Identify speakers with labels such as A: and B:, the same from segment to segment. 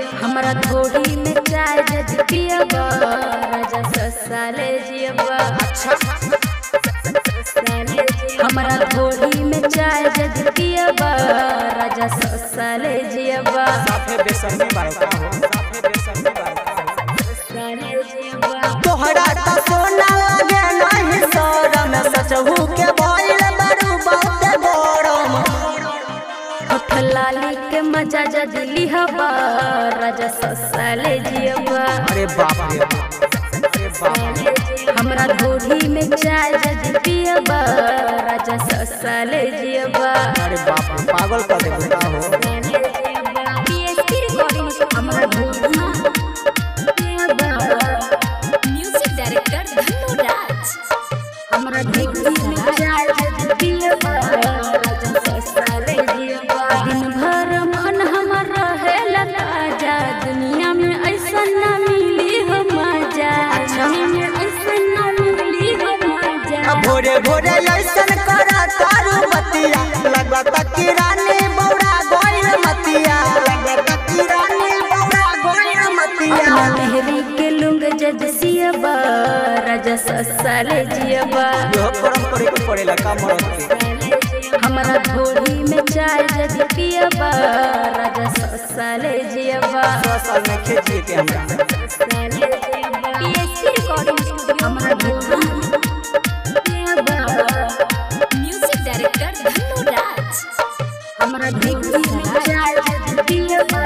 A: हमरा थोड़ी में चाय जज पियबा राजा ससाले जियबा हमरा थोड़ी में चाय जज पियबा राजा ससाले जियबा
B: साफे बेसरमी बारका हो साफे बेसरमी बारका तोहरा त सोना लागे नहीं शरम सचहू के भइल बरू बहुत गरम
A: होठ लाली के मजा जज लिहबा राजा ससाले जियबा
B: अरे बाप रे अरे बाप
A: हमरा थोड़ी में चाय जज पियबा राजा ससाले जियबा
B: अरे बाप पागल कर दे बेटा हो
A: हमरा थोड़ी
C: म्यूजिक डायरेक्टर धनु राज
A: हमरा थोड़ी में चाय जज पियबा राजा ससाले जियबा दिन भर मन हमर रहेला ताजा दुनिया में ऐसा ना मिली हो मजा दुनिया में ऐसा ना मिली हो मजा
B: भोरे भोरे ऐसन करा तारू मतिया लगता कि रानी बौरा गोइल मतिया लगता कि रानी बौरा गोइल मतिया
A: मेहरी के लुंग जज सियबा राजा ससाले जियबा
B: यो परम करे के पड़ेला का मरद के
A: हमरा थोड़ी में चाय जज पियबा राजा ससाले जियबा
B: 100 साल में खेजिए के हमरा
A: हमरा थोड़ी
C: म्यूजिक डायरेक्टर धनु राज
A: हमरा थोड़ी में चाय जज पियबा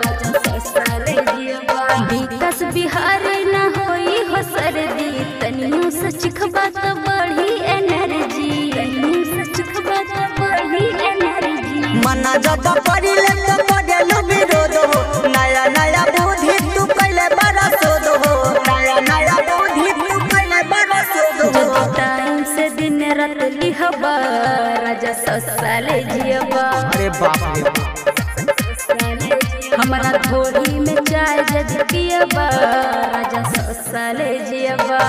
A: राजा ससाले जियबा विकास बिहारी न होई हो सर्दी तनियो से चिखबा त बढ़ी एनर्जी तनियो से चिखबा त बढ़ी एनर्जी
B: मना जब करिले तो करेलु विरोध हो नया नया बुद्धि तू कैले बड़ा शोध हो नया नया बुद्धि तू कैले बड़ा शोध हो
A: जब टाइम से दिन रात लिहबा राजा ससाले जियबा
B: अरे बाप रे
A: हमरा थोड़ी में चाय जज पियबा राजा ससाले जियबा